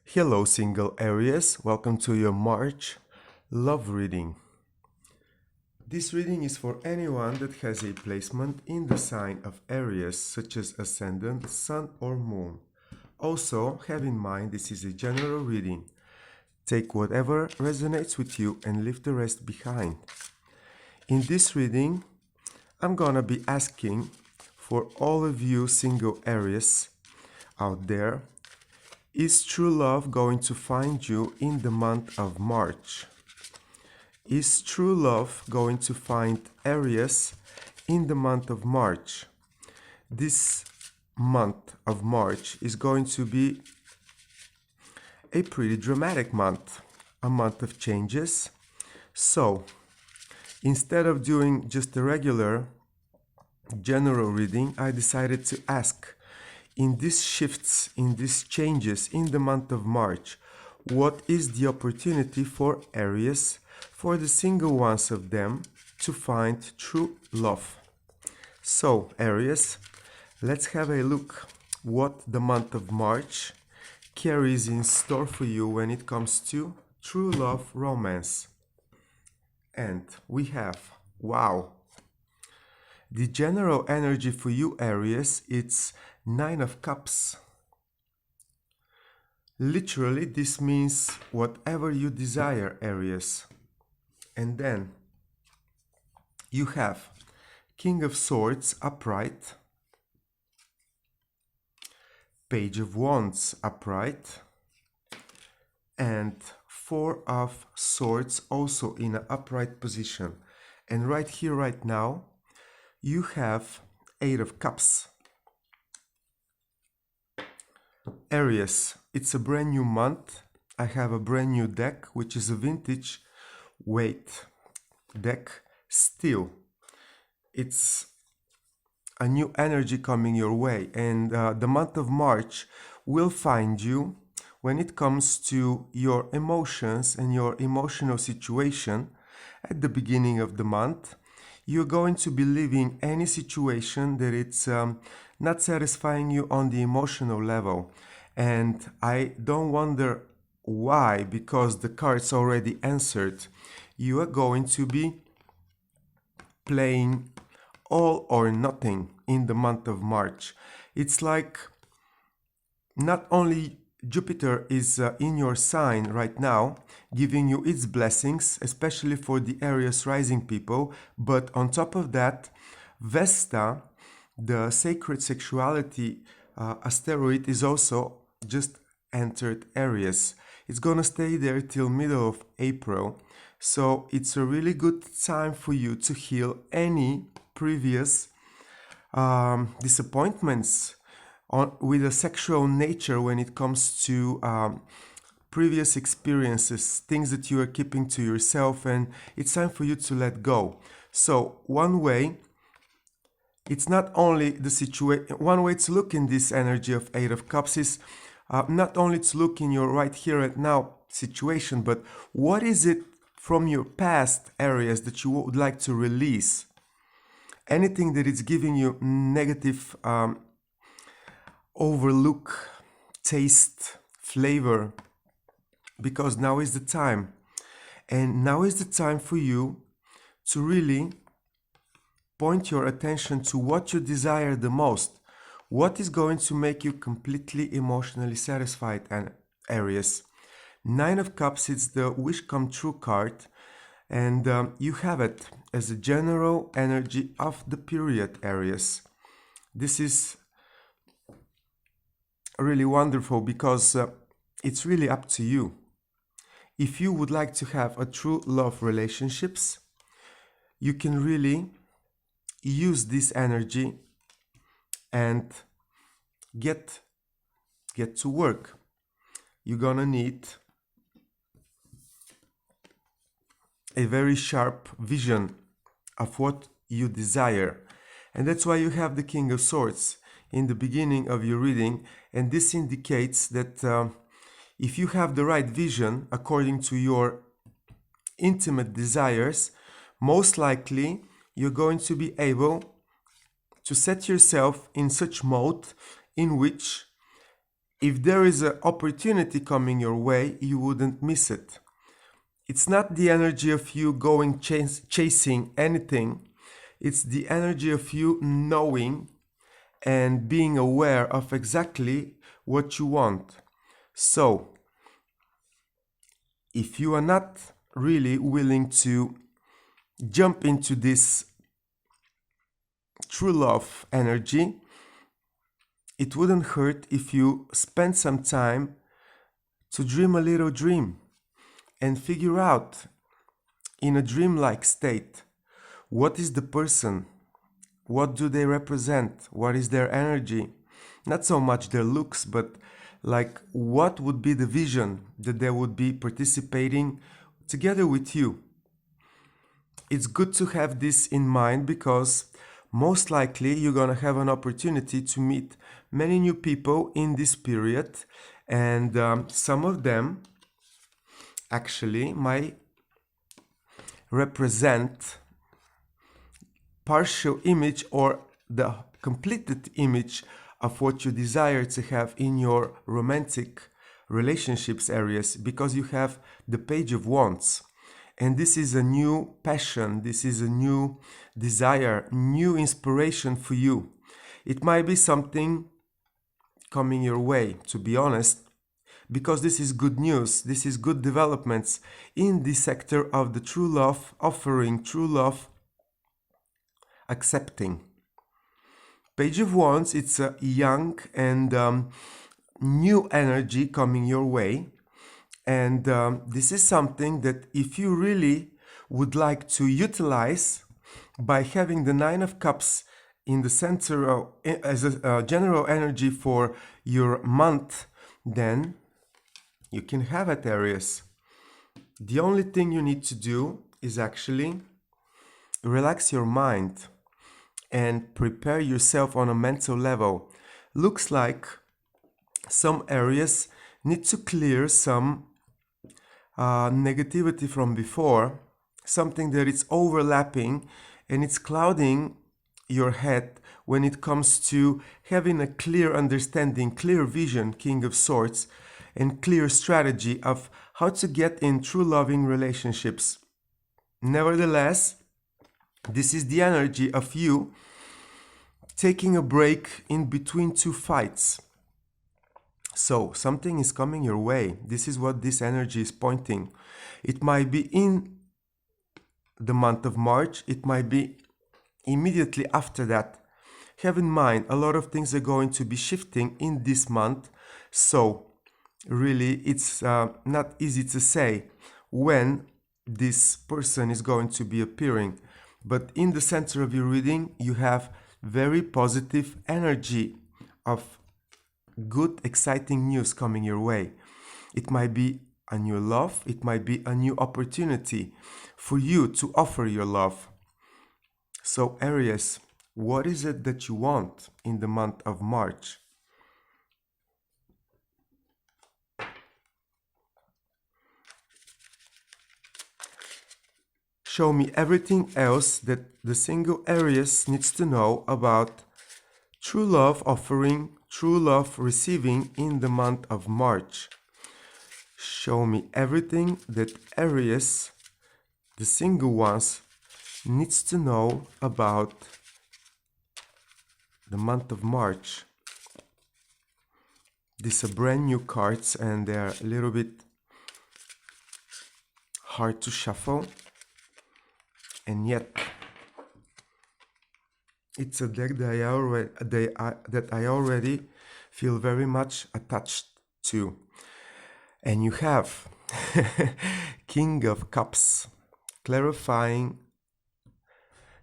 Hello, single Aries. Welcome to your March love reading. This reading is for anyone that has a placement in the sign of Aries, such as Ascendant, Sun, or Moon. Also, have in mind this is a general reading. Take whatever resonates with you and leave the rest behind. In this reading, I'm gonna be asking for all of you single Aries out there, is true love going to find you in the month of March? Is true love going to find Aries in the month of March? This month of March is going to be a pretty dramatic month, a month of changes. So, instead of doing just a regular general reading, I decided to ask, in these shifts, in these changes in the month of March, what is the opportunity for Aries, for the single ones of them, to find true love? So, Aries, let's have a look what the month of March carries in store for you when it comes to true love romance. And we have, wow, the general energy for you, Aries, it's Nine of Cups. Literally, this means whatever you desire, Aries. And then you have King of Swords upright, Page of Wands upright, and Four of Swords also in an upright position. And right here, right now, you have Eight of Cups. Aries, it's a brand new month. I have a brand new deck, which is a vintage weight deck. Still, it's a new energy coming your way, and the month of March will find you when it comes to your emotions and your emotional situation. At the beginning of the month, you're going to be leaving any situation that it's not satisfying you on the emotional level. And I don't wonder why, because the cards already answered. You are going to be playing all or nothing in the month of March. It's like not only Jupiter is in your sign right now, giving you its blessings, especially for the Aries rising people, but on top of that, Vesta, the sacred sexuality asteroid, is also just entered Aries. It's gonna stay there till middle of April, so it's a really good time for you to heal any previous disappointments with a sexual nature when it comes to previous experiences, things that you are keeping to yourself, and it's time for you to let go. So one way, it's not only the situation, one way to look in this energy of Eight of Cups is not only to look in your right here and now situation, but what is it from your past areas that you would like to release? Anything that is giving you negative overlook, taste, flavor, because now is the time. And now is the time for you to really point your attention to what you desire the most. What is going to make you completely emotionally satisfied, and Aries? Nine of Cups, it's the wish come true card, and you have it as a general energy of the period, Aries. This is really wonderful because it's really up to you. If you would like to have a true love relationships, you can really use this energy and get to work. You're gonna need a very sharp vision of what you desire, and that's why you have the King of Swords in the beginning of your reading, and this indicates that if you have the right vision according to your intimate desires, most likely you're going to be able to set yourself in such mode in which if there is an opportunity coming your way, you wouldn't miss it. It's not the energy of you going chasing anything. It's the energy of you knowing and being aware of exactly what you want. So, if you are not really willing to jump into this true love energy, it wouldn't hurt if you spend some time to dream a little dream and figure out in a dreamlike state what is the person, what do they represent, what is their energy, not so much their looks, but like what would be the vision that they would be participating together with you. It's good to have this in mind because most likely you're going to have an opportunity to meet many new people in this period, and some of them actually might represent partial image or the completed image of what you desire to have in your romantic relationships areas, because you have the Page of Wands. And this is a new passion, this is a new desire, new inspiration for you. It might be something coming your way, to be honest, because this is good news, this is good developments in the sector of the true love offering, true love accepting. Page of Wands, it's a young and new energy coming your way. And this is something that if you really would like to utilize by having the Nine of Cups in the center of, as a general energy for your month, then you can have it, Aries. The only thing you need to do is actually relax your mind and prepare yourself on a mental level. Looks like some areas need to clear some negativity from before, something that is overlapping and it's clouding your head when it comes to having a clear understanding, clear vision, King of Swords, and clear strategy of how to get in true loving relationships. Nevertheless, this is the energy of you taking a break in between two fights. So something is coming your way. This is what this energy is pointing. It might be in the month of March. It might be immediately after that. Have in mind, a lot of things are going to be shifting in this month. So really, it's not easy to say when this person is going to be appearing. But in the center of your reading, you have very positive energy of good, exciting news coming your way. It might be a new love, it might be a new opportunity for you to offer your love. So Aries, what is it that you want in the month of March? Show me everything else that the single Aries needs to know about true love offering, true love receiving in the month of March. Show me everything that Aries, the single ones, needs to know about the month of March. These are brand new cards and they're a little bit hard to shuffle, and yet it's a deck that I already feel very much attached to. And you have King of Cups, clarifying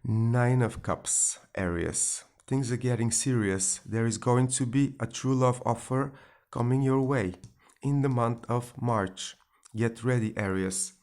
Nine of Cups, Aries. Things are getting serious. There is going to be a true love offer coming your way in the month of March. Get ready, Aries.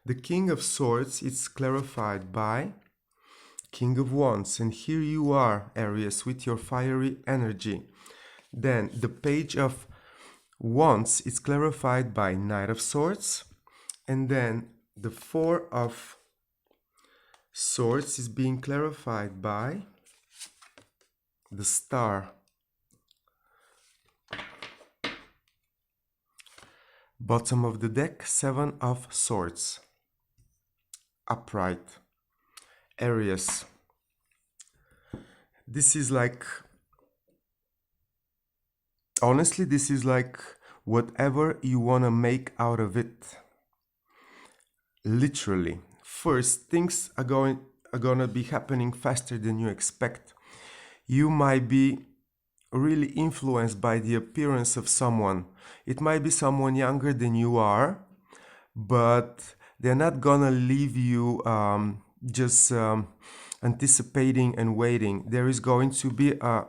The King of Swords is clarified by King of Wands, and here you are, Aries, with your fiery energy. Then the Page of Wands is clarified by Knight of Swords, and then the Four of Swords is being clarified by the Star. Bottom of the deck, 7 of Swords. Upright. Aries. This is like, honestly, this is like whatever you want to make out of it. Literally. First, things are gonna be happening faster than you expect. You might be really influenced by the appearance of someone. It might be someone younger than you are, but they're not gonna leave you just anticipating and waiting. There is going to be a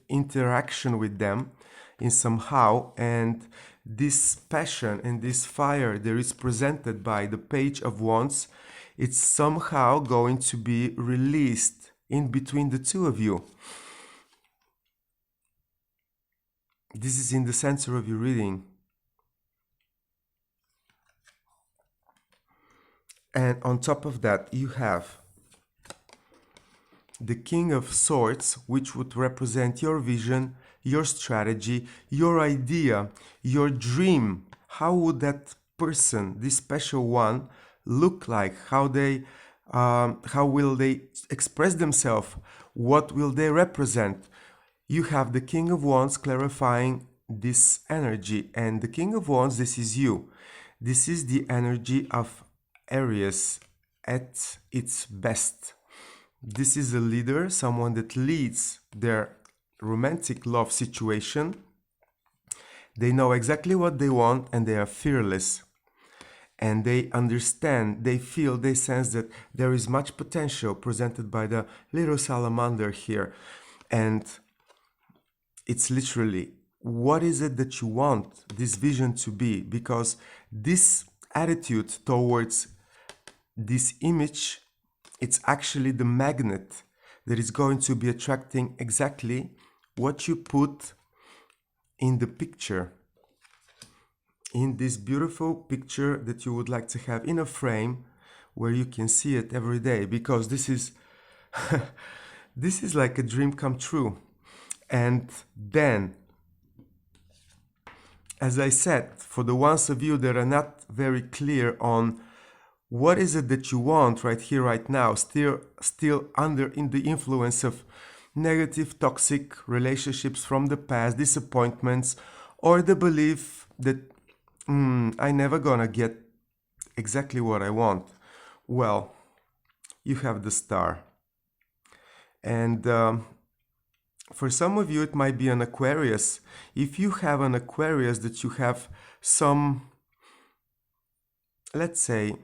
interaction with them in somehow, and this passion and this fire that is presented by the Page of Wands, it's somehow going to be released in between the two of you. This is in the center of your reading. And on top of that, you have the King of Swords, which would represent your vision, your strategy, your idea, your dream. How would that person, this special one, look like? How will they express themselves? What will they represent? You have the King of Wands clarifying this energy, and the King of Wands, this is you. This is the energy of Aries at its best. This is a leader, someone that leads their romantic love situation. They know exactly what they want and they are fearless. And they understand, they feel, they sense that there is much potential presented by the little salamander here. And it's literally, what is it that you want this vision to be? Because this attitude towards this image, it's actually the magnet that is going to be attracting exactly what you put in the picture, in this beautiful picture that you would like to have in a frame where you can see it every day, because this is this is like a dream come true. And then, as I said, for the ones of you that are not very clear on what is it that you want right here, right now, still under in the influence of negative, toxic relationships from the past, disappointments, or the belief that I never gonna get exactly what I want. Well, you have the Star. And for some of you, it might be an Aquarius. If you have an Aquarius that you have some, let's say,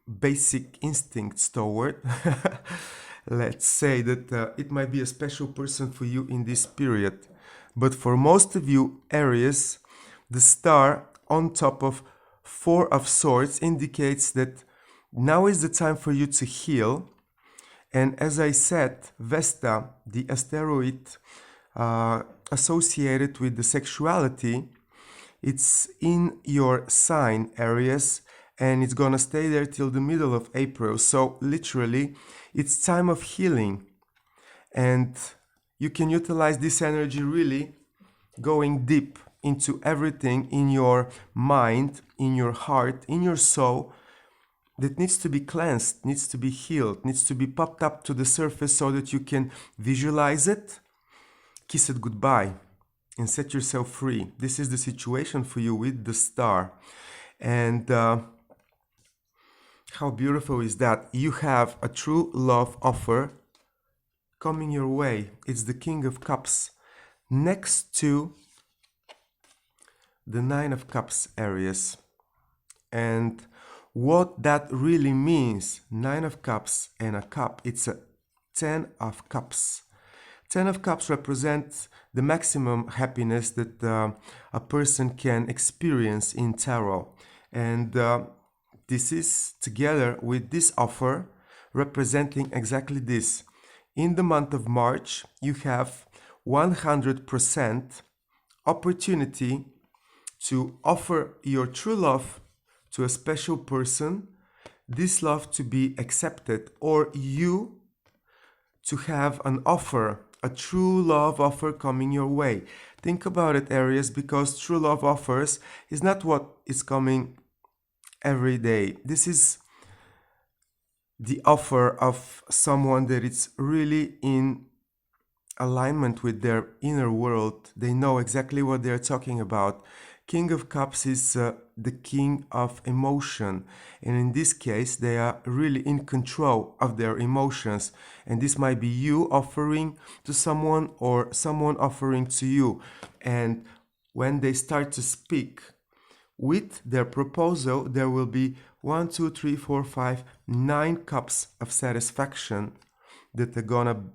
basic instincts toward, let's say that it might be a special person for you in this period. But for most of you, Aries, the Star on top of 4 of Swords indicates that now is the time for you to heal. And as I said, Vesta, the asteroid associated with the sexuality, it's in your sign, Aries, and it's gonna stay there till the middle of April. So literally, it's time of healing. And you can utilize this energy really going deep into everything in your mind, in your heart, in your soul, that needs to be cleansed, needs to be healed, needs to be popped up to the surface so that you can visualize it, kiss it goodbye, and set yourself free. This is the situation for you with the Star. And how beautiful is that? You have a true love offer coming your way. It's the King of Cups next to the 9 of Cups, Aries. And what that really means, 9 of Cups and a cup, it's a 10 of Cups. 10 of Cups represents the maximum happiness that a person can experience in tarot. And this is together with this offer representing exactly this. In the month of March, you have 100% opportunity to offer your true love to a special person, this love to be accepted, or you to have an offer, a true love offer coming your way. Think about it, Aries, because true love offers is not what is coming every day. This is the offer of someone that is really in alignment with their inner world. They know exactly what they're talking about. King of Cups is the king of emotion, and in this case they are really in control of their emotions, and this might be you offering to someone or someone offering to you. And when they start to speak with their proposal, there will be 1, 2, 3, 4, 5, 9 cups of satisfaction that are gonna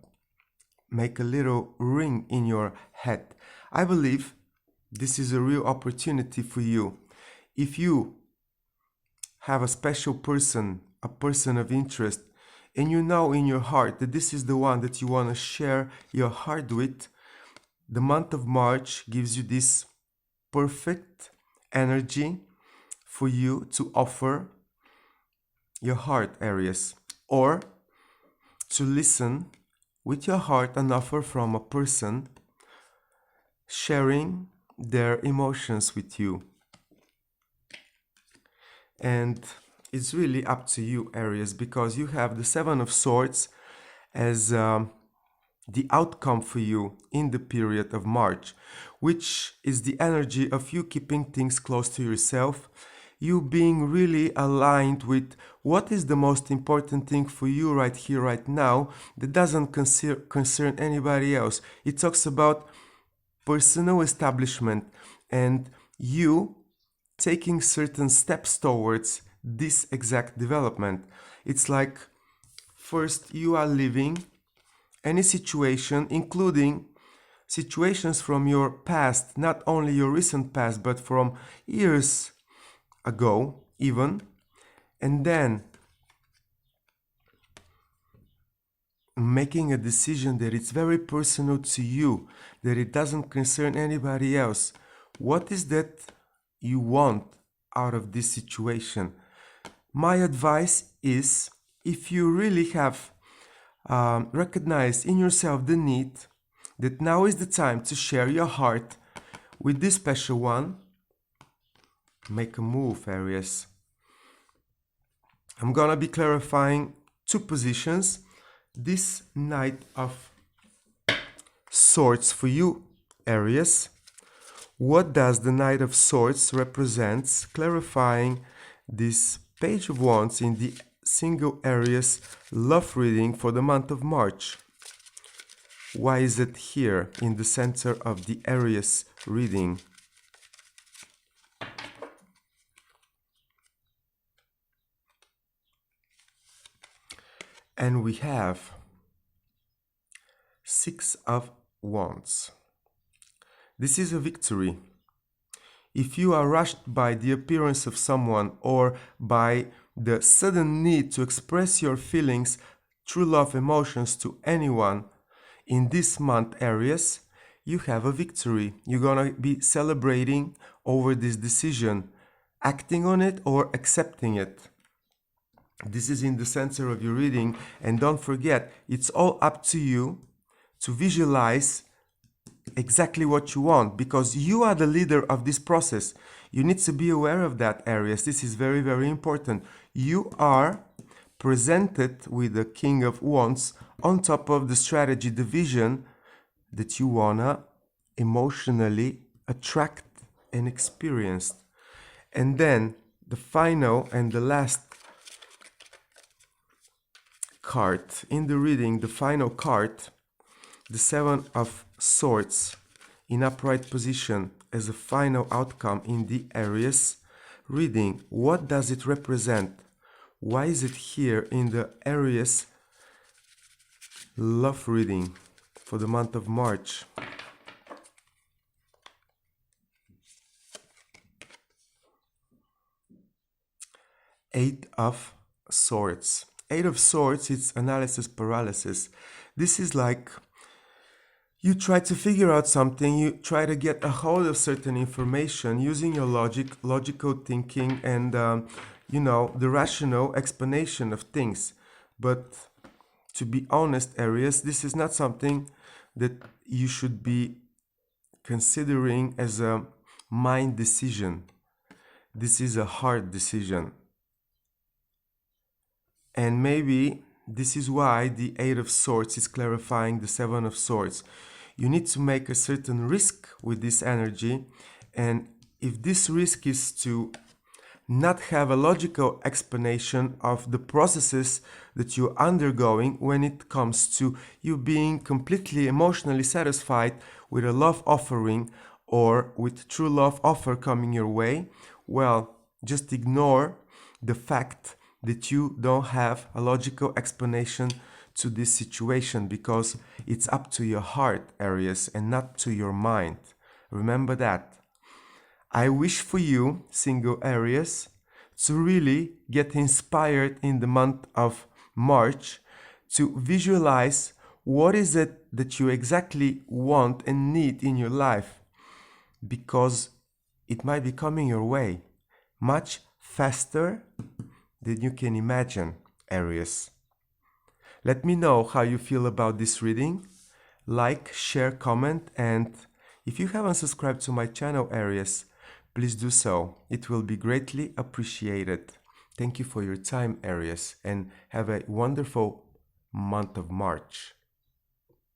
make a little ring in your head. I believe this is a real opportunity for you. If you have a special person, a person of interest, and you know in your heart that this is the one that you want to share your heart with, the month of March gives you this perfect energy for you to offer your heart, Aries, or to listen with your heart an offer from a person sharing their emotions with you. And it's really up to you, Aries, because you have the Seven of Swords as the outcome for you in the period of March, which is the energy of you keeping things close to yourself, you being really aligned with what is the most important thing for you right here, right now, that doesn't concern anybody else. It talks about personal establishment and you taking certain steps towards this exact development. It's like first you are living any situation, including situations from your past, not only your recent past, but from years ago even, and then making a decision that it's very personal to you, that it doesn't concern anybody else. What is that you want out of this situation? My advice is, if you really have recognized in yourself the need that now is the time to share your heart with this special one, make a move, Aries. I'm gonna be clarifying two positions. This Knight of Swords for you, Aries. What does the Knight of Swords represents? Clarifying this Page of Wands in the single Aries love reading for the month of March. Why is it here in the center of the Aries reading? And we have Six of Wands. This is a victory. If you are rushed by the appearance of someone or by the sudden need to express your feelings, true love emotions to anyone in this month, Aries, you have a victory. You're gonna be celebrating over this decision, acting on it or accepting it. This is in the center of your reading, and don't forget, it's all up to you to visualize exactly what you want, because you are the leader of this process. You need to be aware of that, Aries. This is very, very important. You are presented with the King of Wands on top of the strategy, the vision that you wanna emotionally attract and experience. And then the final and the last card in the reading, the final card, the Seven of Swords in upright position as a final outcome in the Aries reading. What does it represent? Why is it here in the Aries love reading for the month of March? Eight of Swords. Eight of Swords, it's analysis paralysis. This is like you try to figure out something, you try to get a hold of certain information using your logical thinking and, the rational explanation of things. But to be honest, Aries, this is not something that you should be considering as a mind decision. This is a hard decision. And maybe this is why the Eight of Swords is clarifying the Seven of Swords. You need to make a certain risk with this energy, and if this risk is to not have a logical explanation of the processes that you're undergoing when it comes to you being completely emotionally satisfied with a love offering or with true love offer coming your way, well, just ignore the fact that you don't have a logical explanation to this situation, because it's up to your heart, Aries, and not to your mind. Remember that. I wish for you, single Aries, to really get inspired in the month of March to visualize what is it that you exactly want and need in your life, because it might be coming your way much faster than you can imagine, Aries. Let me know how you feel about this reading. Like, share, comment, and if you haven't subscribed to my channel, Aries, please do so. It will be greatly appreciated. Thank you for your time, Aries, and have a wonderful month of March.